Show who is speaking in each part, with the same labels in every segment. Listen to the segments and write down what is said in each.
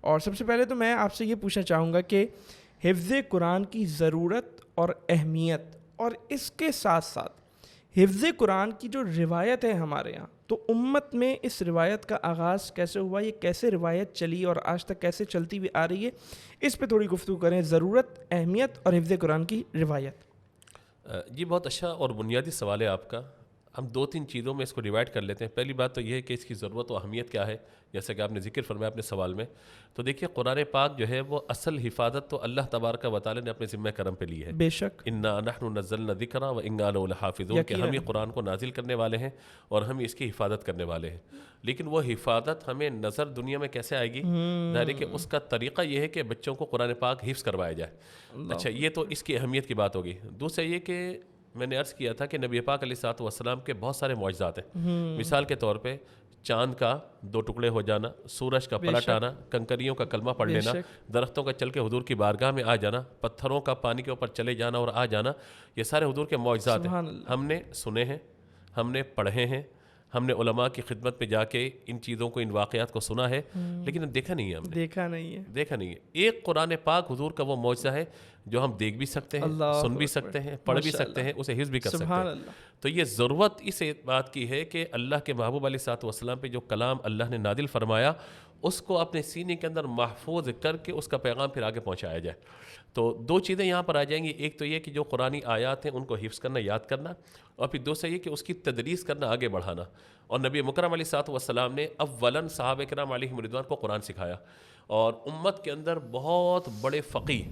Speaker 1: اور سب سے پہلے تو میں آپ سے یہ پوچھنا چاہوں گا کہ حفظ قرآن کی ضرورت اور اہمیت، اور اس کے ساتھ ساتھ حفظ قرآن کی جو روایت ہے ہمارے یہاں، تو امت میں اس روایت کا آغاز کیسے ہوا، یہ کیسے روایت چلی اور آج تک کیسے چلتی ہوئی آ رہی ہے، اس پہ تھوڑی گفتگو کریں، ضرورت، اہمیت اور حفظ قرآن کی روایت۔
Speaker 2: جی بہت اچھا اور بنیادی سوال ہے آپ کا۔ ہم دو تین چیزوں میں اس کو ڈیوائڈ کر لیتے ہیں۔ پہلی بات تو یہ ہے کہ اس کی ضرورت و اہمیت کیا ہے، جیسا کہ آپ نے ذکر فرمایا اپنے سوال میں۔ تو دیکھیے قرآن پاک جو ہے وہ اصل حفاظت تو اللہ تبارک و تعالی نے اپنے ذمہ کرم پہ لی ہے۔
Speaker 1: بے شک،
Speaker 2: انا نحن نزلنا الذکر و انا لہ لحافظون، کہ ہم ہی قرآن کو نازل کرنے والے ہیں اور ہم ہی اس کی حفاظت کرنے والے ہیں۔ لیکن وہ حفاظت ہمیں نظر دنیا میں کیسے آئے گی؟ ظاہر ہے کہ اس کا طریقہ یہ ہے کہ بچوں کو قرآن پاک حفظ کروایا جائے۔ اچھا، یہ تو اس کی اہمیت کی بات ہوگی۔ دوسرا یہ کہ میں نے عرض کیا تھا کہ نبی پاک علیہ الصلوۃ والسلام کے بہت سارے معجزات ہیں۔ مثال کے طور پہ چاند کا 2 ٹکڑے ہو جانا، سورج کا پلٹ آنا، کنکریوں کا کلمہ پڑھ لینا، درختوں کا چل کے حضور کی بارگاہ میں آ جانا، پتھروں کا پانی کے اوپر چلے جانا اور آ جانا، یہ سارے حضور کے معجزات ہیں۔ ہم نے سنے ہیں، ہم نے پڑھے ہیں، ہم نے علماء کی خدمت میں جا کے ان چیزوں کو، ان واقعات کو سنا ہے، لیکن دیکھا نہیں ہے، ہم نے دیکھا نہیں ہے۔ ایک قرآن پاک حضور کا وہ معجزہ ہے جو ہم دیکھ بھی سکتے ہیں، سن بھی سکتے ہیں، پڑھ بھی سکتے ہیں، اسے حفظ بھی کر سکتے ہیں۔ تو یہ ضرورت اس بات کی ہے کہ اللہ کے محبوب علیہ الصلوۃ والسلام پہ جو کلام اللہ نے نازل فرمایا، اس کو اپنے سینے کے اندر محفوظ کر کے اس کا پیغام پھر آگے پہنچایا جائے۔ تو 2 چیزیں یہاں پر آ جائیں گی۔ ایک تو یہ کہ جو قرآنی آیات ہیں ان کو حفظ کرنا، یاد کرنا، اور پھر دوسرا یہ کہ اس کی تدریس کرنا، آگے بڑھانا۔ اور نبی مکرم علیہ الصلوۃ والسلام نے اولاً صحابہ کرام علیہم رضوان کو قرآن سکھایا، اور امت کے اندر بہت بڑے فقیہ،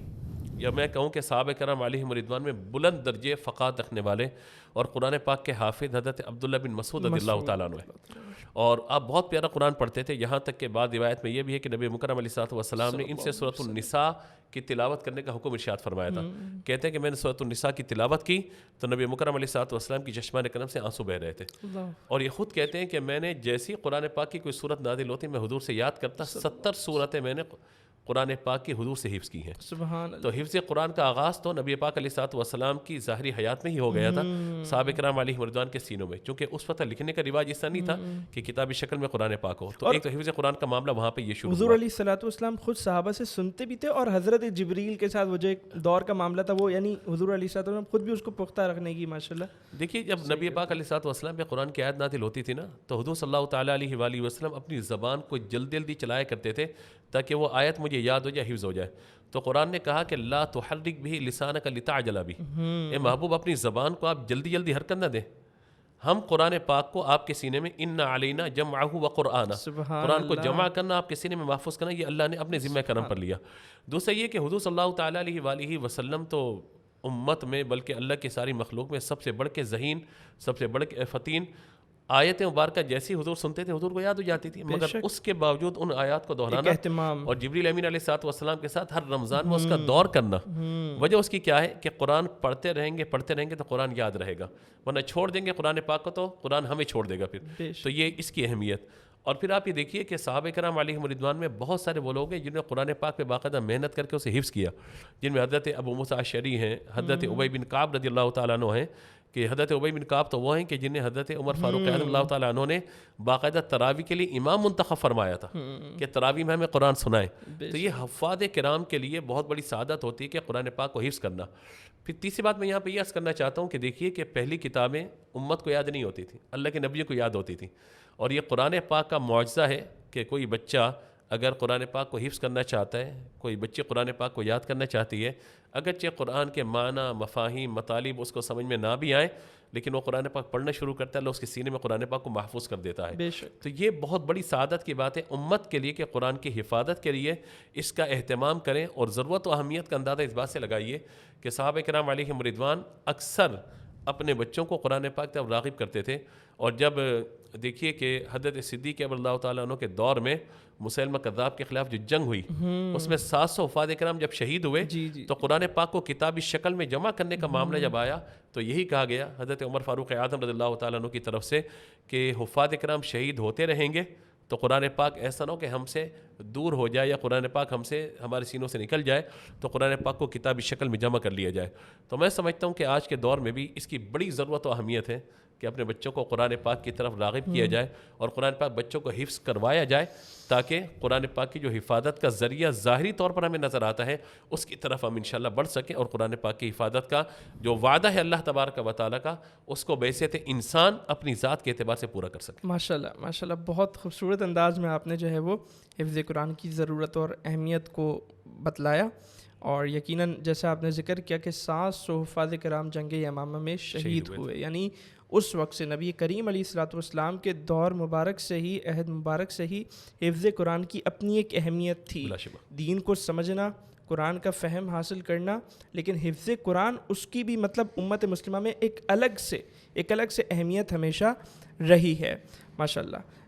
Speaker 2: یا میں کہوں کہ صحابہ کرام علیہم رضوان میں بلند درجے فقاہت رکھنے والے اور قرآن پاک کے حافظ حضرت عبداللہ بن مسعود رضی اللہ تعالیٰ عنہ ہیں، اور آپ بہت پیارا قرآن پڑھتے تھے۔ یہاں تک کہ بعض روایت میں یہ بھی ہے کہ نبی مکرم علیہ الصلوۃ والسلام نے ان سے سورۃ النساء کی تلاوت کرنے کا حکم ارشاد فرمایا تھا۔ کہتے ہیں کہ میں نے سورۃ النساء کی تلاوت کی تو نبی مکرم علیہ الصلوۃ والسلام کی چشمان کرم سے آنسو بہہ رہے تھے، اور یہ خود کہتے ہیں کہ میں نے جیسی قرآن پاک کی کوئی صورت نازل ہوتی میں حضور سے یاد کرتا، 70 صورتیں میں نے قرآن پاک کی حضور سے حفظ کی ہیں۔ تو حفظ قرآن کا آغاز تو نبی پاک علیہ الصلوۃ والسلام کی ظاہری حیات میں ہی ہو گیا تھا، صحابہ کرام علیہم رضوان کے سینوں میں، چونکہ اس وقت لکھنے کا رواج اس طرح نہیں تھا کہ کتابی شکل میں قرآن پاک ہو۔ تو ایک تو حفظ قرآن کا معاملہ وہاں پہ یہ شروع ہوا۔
Speaker 1: حضور علیہ الصلوۃ والسلام خود صحابہ سے سنتے بھی تھے، اور حضرت جبریل کے ساتھ وہ جو ایک دور کا معاملہ تھا، وہ یعنی حضور علیہ الصلوۃ والسلام خود بھی اس کو پختہ رکھنے کی ماشاءاللہ۔
Speaker 2: دیکھیے جب نبی پاک علیہ الصلوۃ والسلام پہ قرآن کی آیت نازل ہوتی تھی نا، تو حضور صلی اللہ تعالیٰ علیہ وآلہ وسلم اپنی زبان کو جلدی جلدی چلایا کرتے تھے تاکہ وہ آیت مجھے یاد ہو جائے، حفظ ہو جائے۔ تو قرآن نے کہا کہ لا تحرک بھی لسانک لتعجل بھی، اے محبوب اپنی زبان کو آپ جلدی جلدی حرکت نہ دیں۔ ہم قرآن پاک کو آپ کے سینے میں ان علینا جمعہ و قرآن، قرآن کو جمع کرنا، آپ کے سینے میں محفوظ کرنا، یہ اللہ نے اپنے ذمہ کرم پر لیا۔ دوسرا یہ کہ حضور صلی اللہ تعالیٰ علیہ وآلہ وسلم تو امت میں بلکہ اللہ کی ساری مخلوق میں سب سے بڑھ کے ذہین، سب سے بڑھ کے فتین، آیت مبارکہ جیسی حضور سنتے تھے حضور کو یاد ہو جاتی تھی، مگر اس کے باوجود ان آیات کو دہرانا اور جبریل امین علیہ الصلوۃ والسلام کے ساتھ ہر رمضان میں اس کا دور کرنا، وجہ اس کی کیا ہے کہ قرآن پڑھتے رہیں گے تو قرآن یاد رہے گا، ورنہ چھوڑ دیں گے قرآن پاک کو تو قرآن ہمیں چھوڑ دے گا پھر۔ تو یہ اس کی اہمیت۔ اور پھر آپ یہ دیکھیے کہ صحابہ کرام علیہم رضوان میں بہت سارے وہ لوگ ہیں جنہوں نے قرآن پاک پہ باقاعدہ محنت کر کے اسے حفظ کیا، جن میں حضرت ابو موسیٰ اشعری ہیں، حضرت ابی بن کعب رضی اللہ تعالیٰ عنہ ہیں، کہ حضرت ابی بن کعب تو وہ ہیں کہ جنہیں حضرت عمر فاروق اعظم اللہ تعالیٰ عنہ نے باقاعدہ تراویح کے لیے امام منتخب فرمایا تھا کہ تراویح میں ہمیں قرآن سنائیں۔ تو یہ حفاظ کرام کے لیے بہت بڑی سعادت ہوتی ہے کہ قرآن پاک کو حفظ کرنا۔ پھر تیسری بات میں یہاں پہ یہ عرض کرنا چاہتا ہوں کہ دیکھیے کہ پہلی کتابیں امت کو یاد نہیں ہوتی تھیں، اللہ کے نبیوں کو یاد ہوتی تھیں، اور یہ قرآن پاک کا معجزہ ہے کہ کوئی بچہ اگر قرآن پاک کو حفظ کرنا چاہتا ہے، کوئی بچی قرآن پاک کو یاد کرنا چاہتی ہے، اگرچہ قرآن کے معنی، مفاہیم، مطالب اس کو سمجھ میں نہ بھی آئیں، لیکن وہ قرآن پاک پڑھنا شروع کرتا ہے، اللہ اس کے سینے میں قرآن پاک کو محفوظ کر دیتا ہے۔ تو یہ بہت بڑی سعادت کی بات ہے امت کے لیے کہ قرآن کی حفاظت کے لیے اس کا اہتمام کریں، اور ضرورت و اہمیت کا اندازہ اس بات سے لگائیے کہ صحابہ کرام علیہم رضوان اکثر اپنے بچوں کو قرآن پاک طرف راغب کرتے تھے۔ اور جب دیکھیے کہ حضرت صدیق رضی اللہ تعالیٰ عنہ کے دور میں مسیلمہ کذاب کے خلاف جو جنگ ہوئی، اس میں 700 حفاظ کرام جب شہید ہوئے تو قرآن پاک کو کتابی شکل میں جمع کرنے کا معاملہ جب آیا تو یہی کہا گیا حضرت عمر فاروق اعظم رضی اللہ تعالیٰ عنہ کی طرف سے کہ حفاظ کرام شہید ہوتے رہیں گے تو قرآن پاک ایسا نہ ہو کہ ہم سے دور ہو جائے یا قرآن پاک ہمارے سینوں سے نکل جائے، تو قرآن پاک کو کتابی شکل میں جمع کر لیا جائے۔ تو میں سمجھتا ہوں کہ آج کے دور میں بھی اس کی بڑی ضرورت و اہمیت ہے کہ اپنے بچوں کو قرآن پاک کی طرف راغب کیا جائے اور قرآن پاک بچوں کو حفظ کروایا جائے، تاکہ قرآن پاک کی جو حفاظت کا ذریعہ ظاہری طور پر ہمیں نظر آتا ہے اس کی طرف ہم انشاءاللہ بڑھ سکیں، اور قرآن پاک کی حفاظت کا جو وعدہ ہے اللہ تبارک و تعالیٰ کا اس کو بحیثیت انسان اپنی ذات کے اعتبار سے پورا کر سکیں۔
Speaker 1: ماشاءاللہ بہت خوبصورت انداز میں آپ نے جو ہے وہ حفظ قرآن کی ضرورت اور اہمیت کو بتلایا، اور یقیناً جیسا آپ نے ذکر کیا کہ 700 حفاظ کرام جنگ یمامہ میں شہید ہوئے، یعنی اس وقت سے نبی کریم علیہ الصلوۃ والسلام کے دور مبارک سے ہی، عہد مبارک سے ہی حفظ قرآن کی اپنی ایک اہمیت تھی،
Speaker 2: بلا شبہ
Speaker 1: دین کو سمجھنا، قرآن کا فہم حاصل کرنا، لیکن حفظ قرآن اس کی بھی مطلب امت مسلمہ میں ایک الگ سے اہمیت ہمیشہ رہی ہے۔ ماشاءاللہ